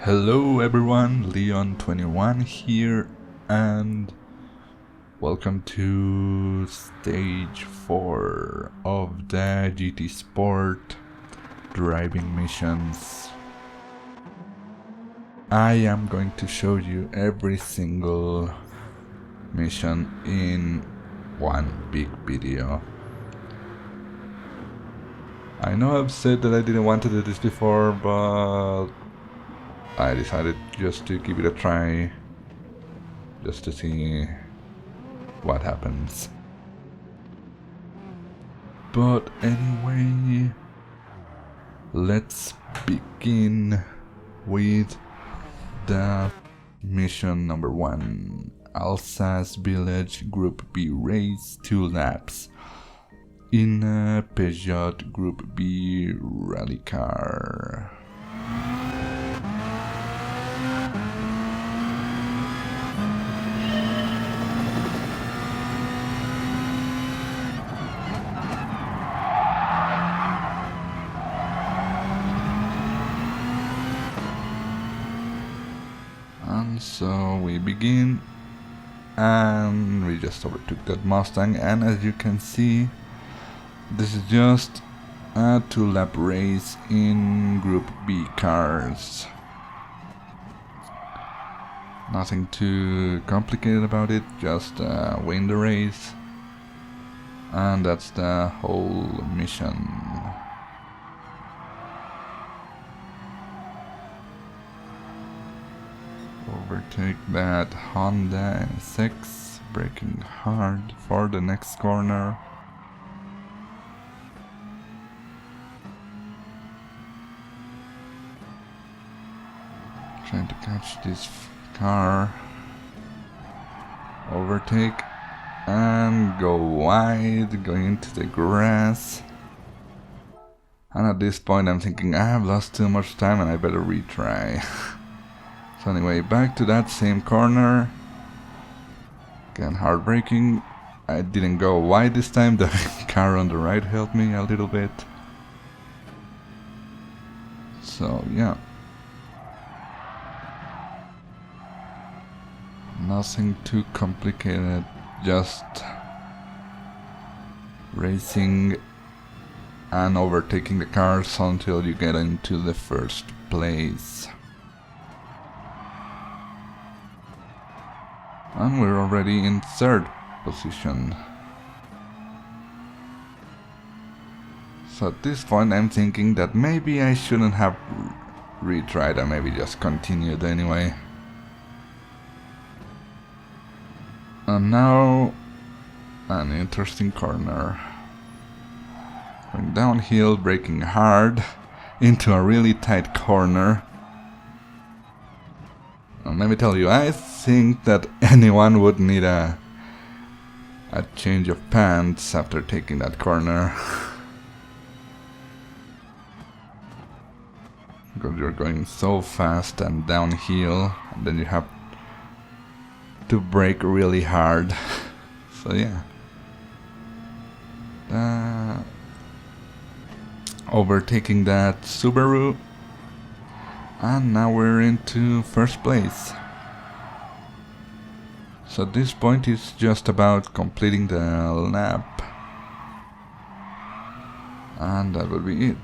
Hello everyone, Leon21 here, and welcome to stage 4 of the GT Sport driving missions. I am going to show you every single mission in one big video. I know I've said that I didn't want to do this before, but I decided just to give it a try, just to see what happens. But anyway, let's begin with the mission number 1. Alsace Village Gr.B race 2 laps in a Peugeot Gr.B rally car. And so we begin, and we just overtook that Mustang, and as you can see, this is just a 2-lap race in Gr.B cars. Nothing too complicated about it, just win the race, and that's the whole mission. Overtake that Honda NSX, braking hard for the next corner. Trying to catch this car. Overtake and go wide, going into the grass. And at this point I'm thinking I have lost too much time and I better retry. So anyway, back to that same corner. Again, hard braking. I didn't go wide this time, the car on the right helped me a little bit. So yeah. Nothing too complicated, just racing and overtaking the cars until you get into the first place. And we're already in 3rd position. So at this point I'm thinking that maybe I shouldn't have retried and maybe just continued anyway. And now an interesting corner. Going downhill, braking hard into a really tight corner. And let me tell you, I think that anyone would need a change of pants after taking that corner. Because you're going so fast and downhill, and then you have to brake really hard. So yeah. Overtaking that Subaru. And now we're into 1st place. So at this point it's just about completing the lap. And that will be it.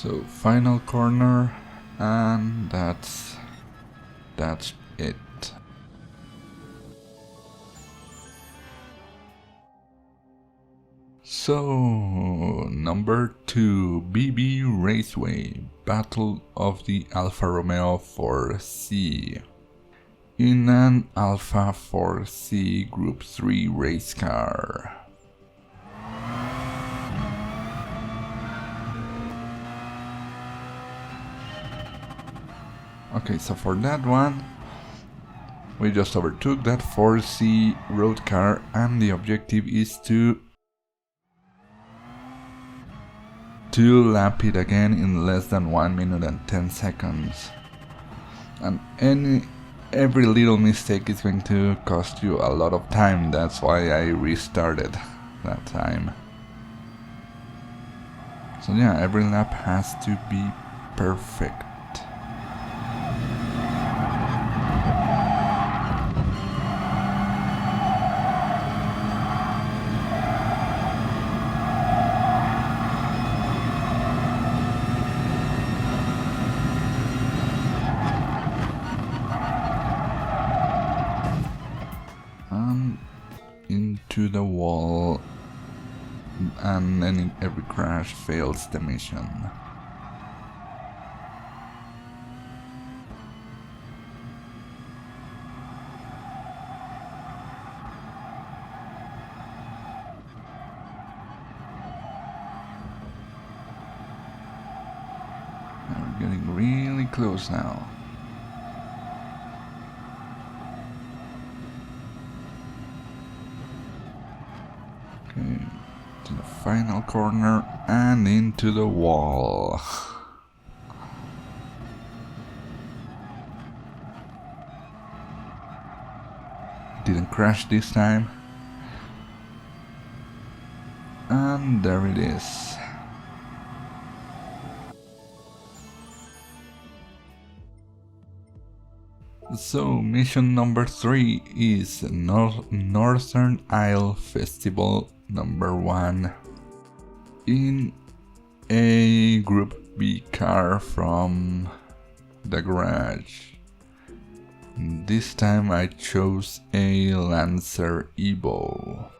So final corner, and that's it. So number 2, Gr.B Raceway, Battle of the Alfa Romeo 4C. In an Alfa 4C Group 3 race car. Okay, so for that one, we just overtook that 4C road car, and the objective is to lap it again in less than 1 minute and 10 seconds. And every little mistake is going to cost you a lot of time. That's why I restarted that time. So yeah, every lap has to be perfect. Into the wall, and then every crash fails the mission. We're getting really close now. To the final corner and into the wall. Didn't crash this time. And there it is. So mission number 3 is Northern Isle Festival number 1 in a Gr.B car from the garage. This time I chose a Lancer Evo.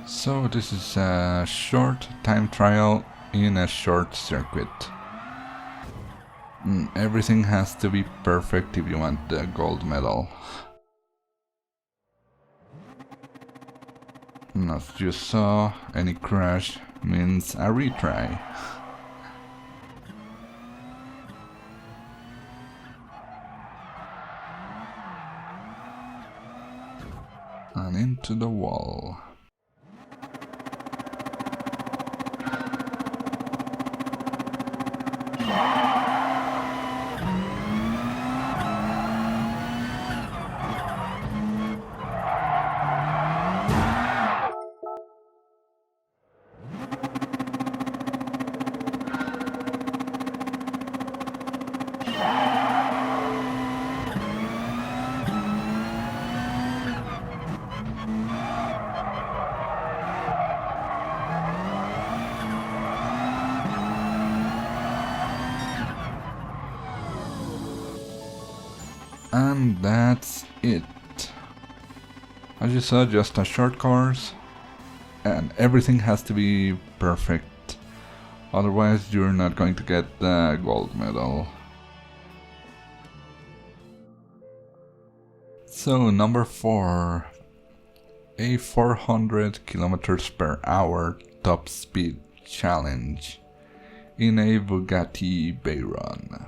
So this is a short time trial in a short circuit. Everything has to be perfect if you want the gold medal. And as you saw, any crash means a retry. And into the wall. And that's it. As you saw, just a short course, and everything has to be perfect, otherwise you're not going to get the gold medal. So number 4, a 400 kilometers per hour top speed challenge in a Bugatti Veyron.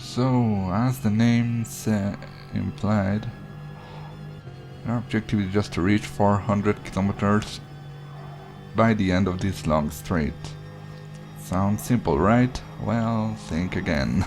So, as the name implied, our objective is just to reach 400 kilometers by the end of this long straight. Sounds simple, right? Well, think again.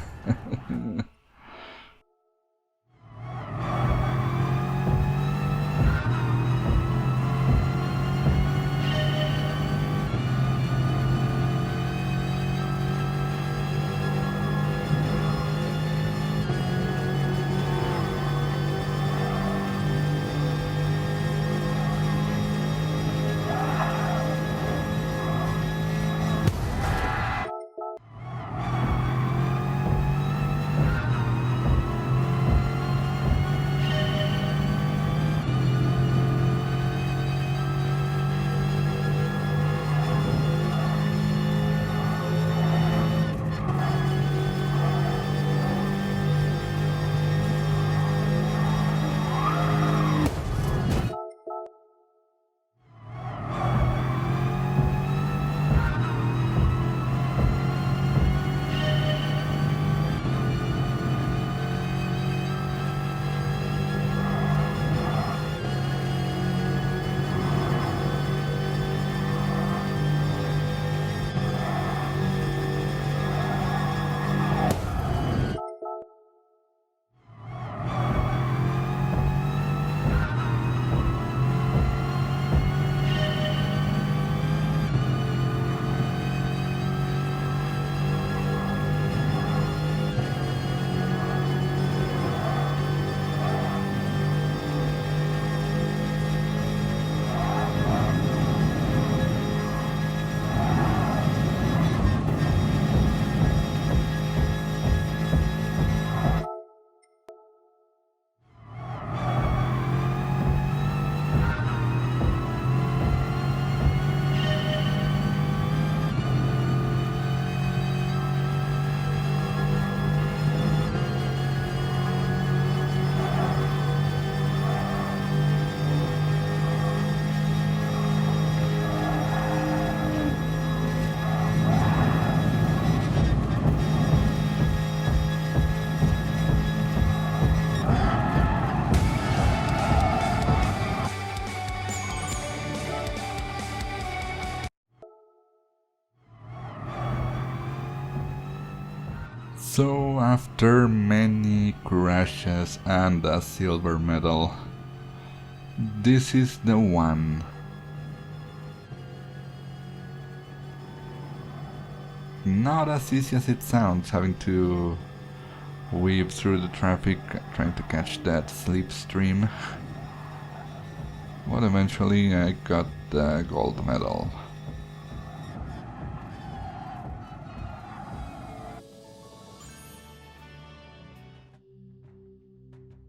after many crashes and a silver medal, this is the one. Not as easy as it sounds, having to weave through the traffic trying to catch that slipstream. But eventually I got the gold medal.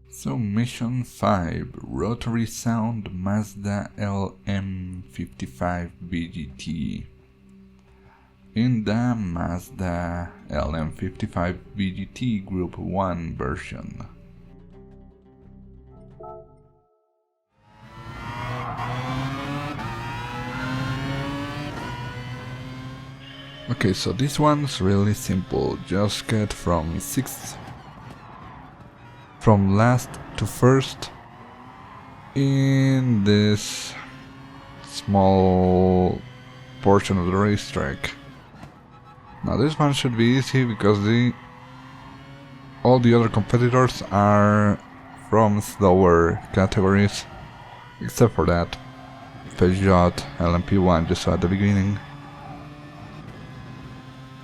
So mission 5, Rotary Sound Mazda LM55 VGT. In the Mazda LM55 VGT Group 1 version. Okay, so this one's really simple, just get from last to first in this small portion of the racetrack. Now this one should be easy because all the other competitors are from slower categories, except for that Peugeot LMP1 just at the beginning.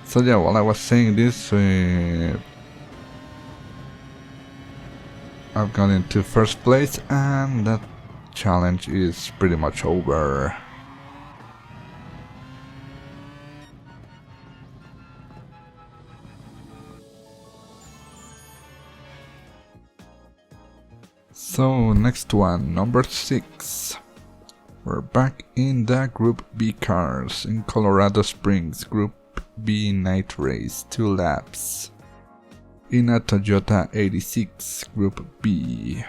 So yeah, while I was saying this, I've gone into first place and that challenge is pretty much over. So next one, number 6. We're back in the Group B cars in Colorado Springs, Group B night race, 2 laps. In a Toyota 86 Group B.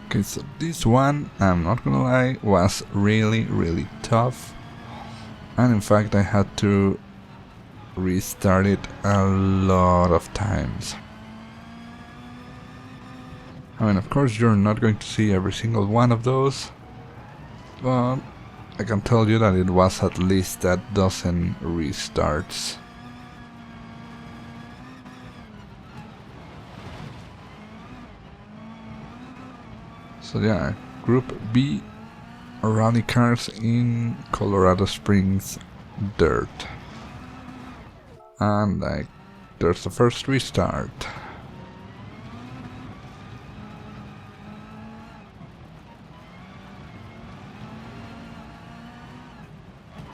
Okay, so this one, I'm not gonna lie, was really tough, and in fact I had to restart it a lot of times. I mean, of course you're not going to see every single one of those, but I can tell you that it was at least a dozen restarts. So yeah, Group B rally cars in Colorado Springs dirt. And there's the first restart.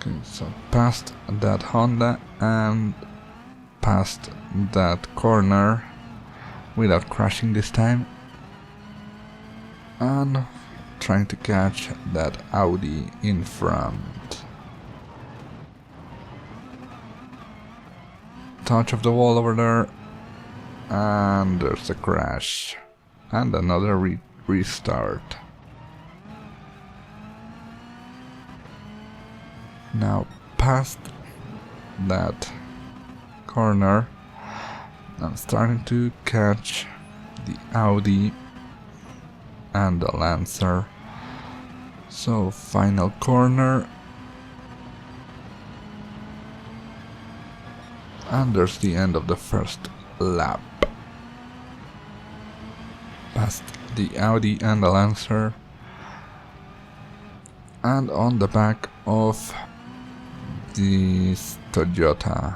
Okay, so past that Honda and past that corner without crashing this time. And trying to catch that Audi in front. Touch of the wall over there, and there's a crash and another restart. Now past that corner, I'm starting to catch the Audi and the Lancer. So final corner, and there's the end of the first lap. Past the Audi and the Lancer, and on the back of this Toyota.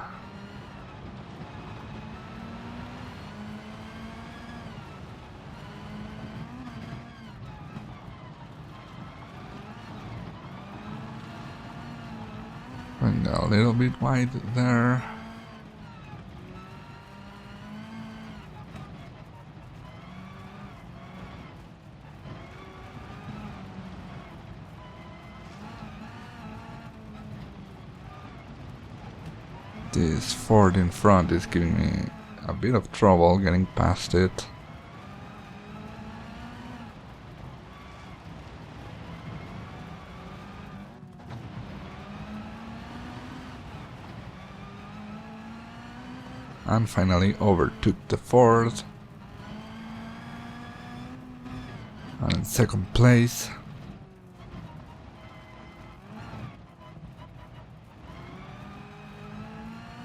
And a little bit wide there. This Ford in front is giving me a bit of trouble getting past it. And finally overtook the Ford And in second place,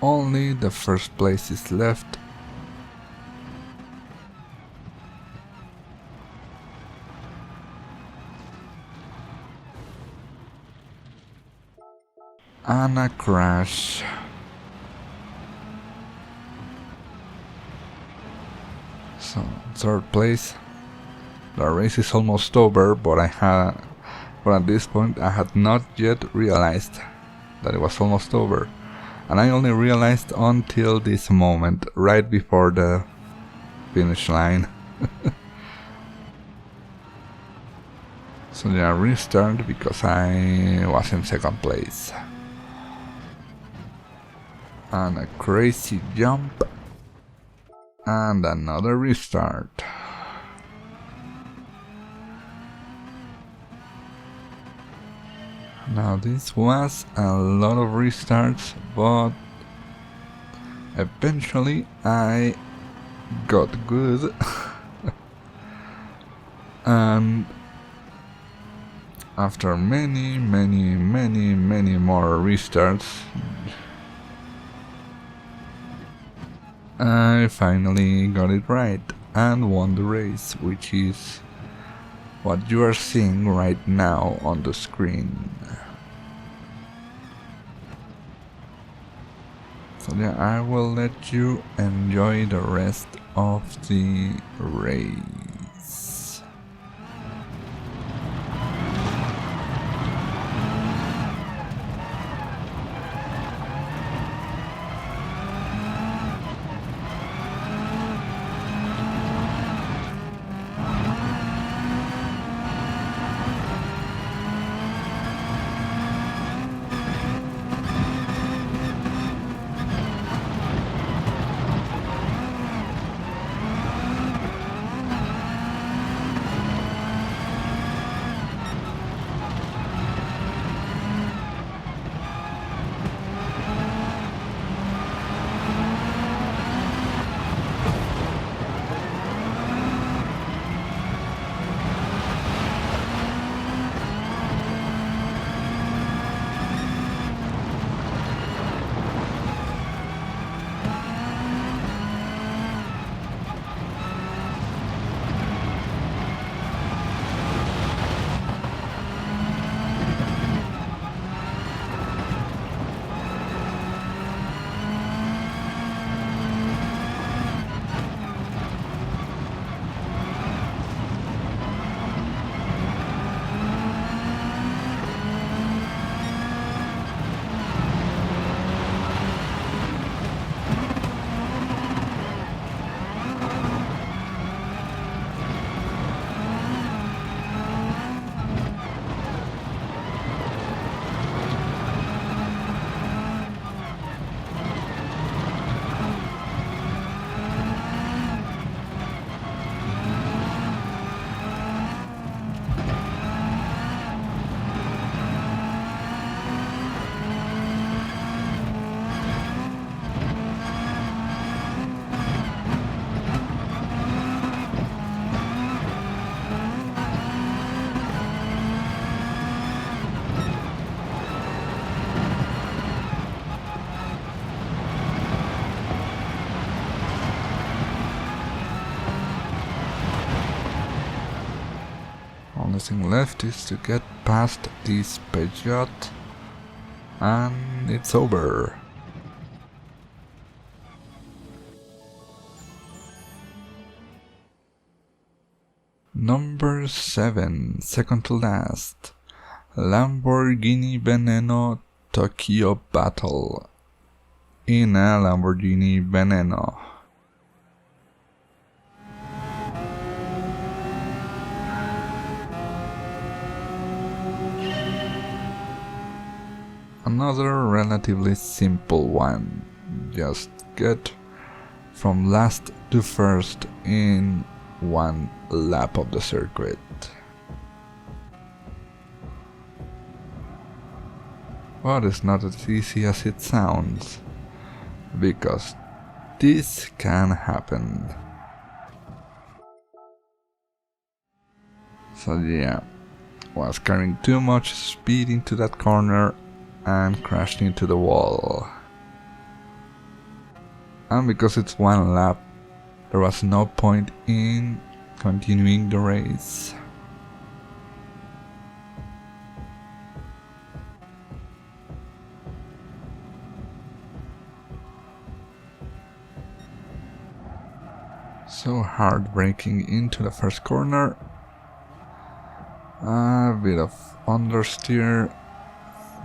only the first place is left. And a crash. So, third place. The race is almost over, but at this point I had not yet realized that it was almost over. And I only realized until this moment, right before the finish line. So yeah, restart because I was in second place. And a crazy jump. And another restart. Now this was a lot of restarts, but eventually I got good. And after many more restarts, I finally got it right and won the race, which is what you are seeing right now on the screen. So yeah, I will let you enjoy the rest of the race. Only thing left is to get past this Peugeot, and it's over. Number 7, second to last, Lamborghini Veneno Tokyo Battle in a Lamborghini Veneno. Another relatively simple one, just get from last to first in one lap of the circuit. But it's not as easy as it sounds, because this can happen. So yeah, was carrying too much speed into that corner and crashed into the wall. And because it's one lap, there was no point in continuing the race. So hard braking into the first corner. A bit of understeer,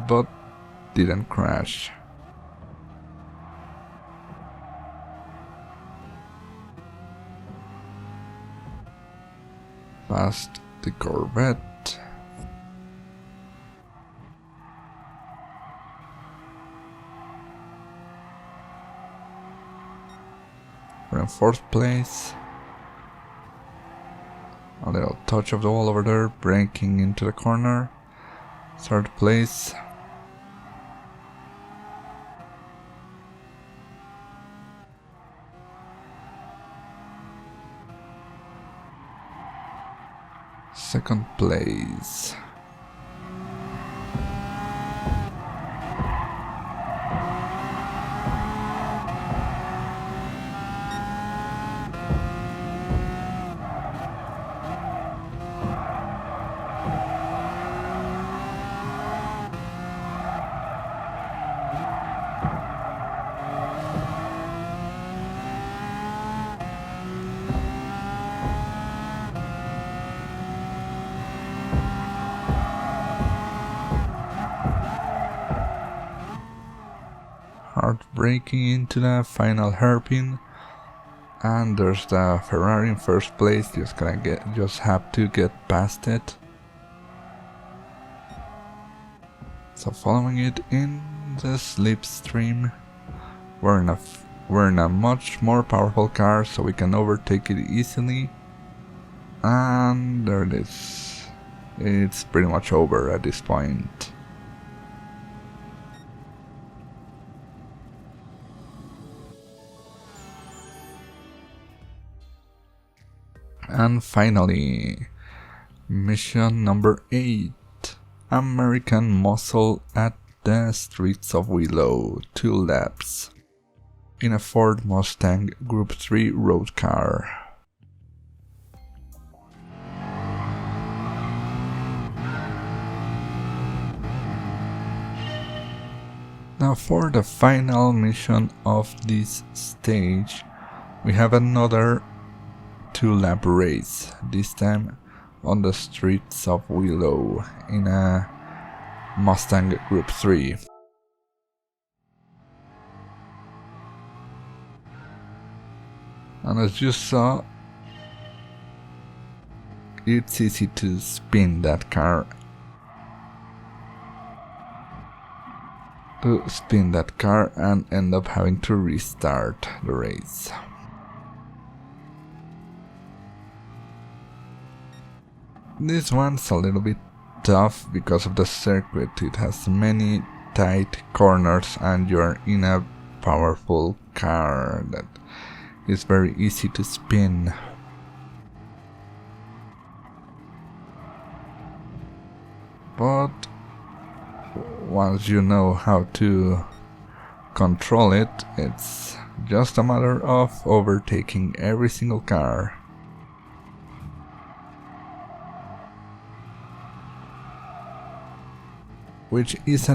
but didn't crash. Past the Corvette. We're in 4th place. A little touch of the wall over there, braking into the corner. 3rd place. Second place. Hard braking into the final hairpin, and there's the Ferrari in 1st place. Just have to get past it. So following it in the slipstream, we're in a much more powerful car, so we can overtake it easily. And there it is. It's pretty much over at this point. And finally, mission number 8, American Muscle at the streets of Willow, 2 laps, in a Ford Mustang Gr.B road car. Now for the final mission of this stage, we have another 2-lap race, this time on the streets of Willow in a Mustang Gr.B. And as you saw, it's easy to spin that car. And end up having to restart the race. This one's a little bit tough because of the circuit. It has many tight corners and you're in a powerful car that is very easy to spin. But once you know how to control it, it's just a matter of overtaking every single car. Which is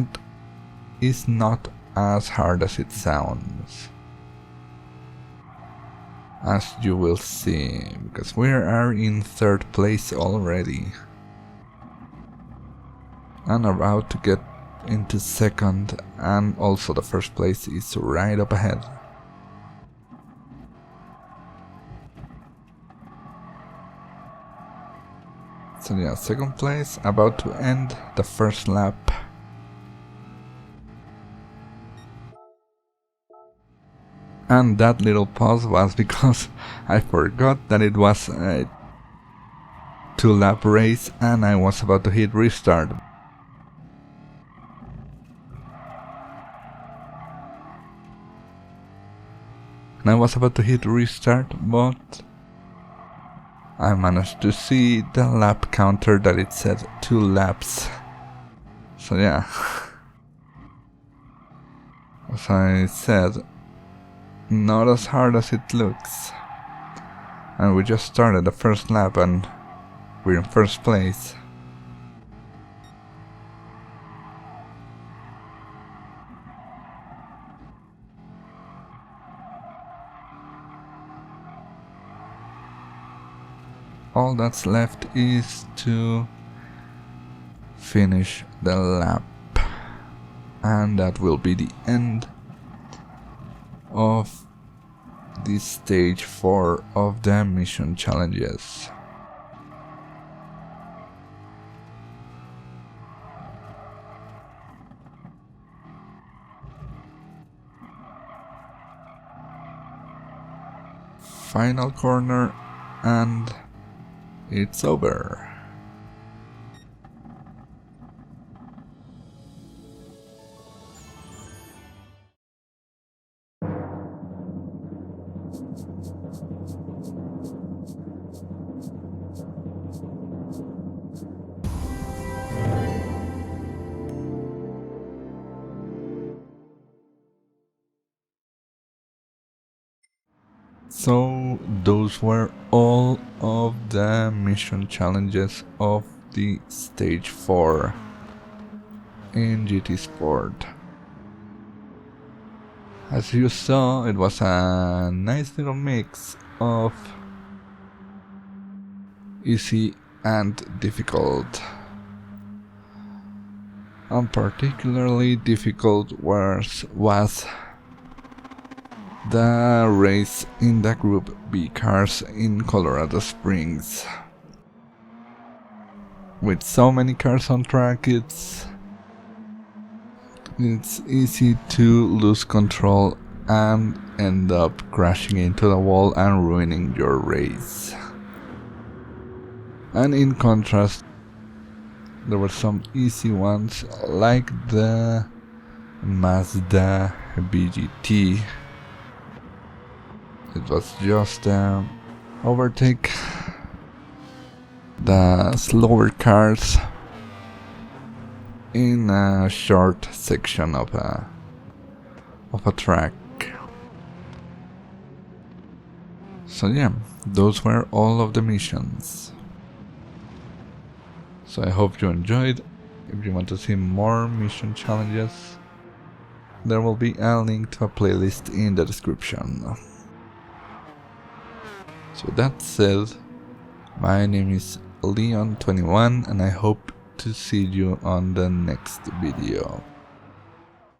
not as hard as it sounds, as you will see, because we are in 3rd place already and about to get into 2nd, and also the 1st place is right up ahead. So yeah, 2nd place, about to end the 1st lap. And that little pause was because I forgot that it was a 2-lap race and I was about to hit restart. But I managed to see the lap counter that it said 2 laps. So yeah. As I said, not as hard as it looks. And we just started the first lap and we're in first place. All that's left is to finish the lap, and that will be the end of the stage 4 of the mission challenges. Final corner and it's over. So those were all of the mission challenges of the stage 4 in GT Sport. As you saw, it was a nice little mix of easy and difficult. And particularly difficult was the race in the Gr.B cars in Colorado Springs. With so many cars on track, it's easy to lose control and end up crashing into the wall and ruining your race. And in contrast, there were some easy ones like the Mazda BGT. It was just overtake the slower cars in a short section of a track. So yeah, those were all of the missions. So I hope you enjoyed. If you want to see more mission challenges, there will be a link to a playlist in the description. So that said, my name is Leon21 and I hope to see you on the next video.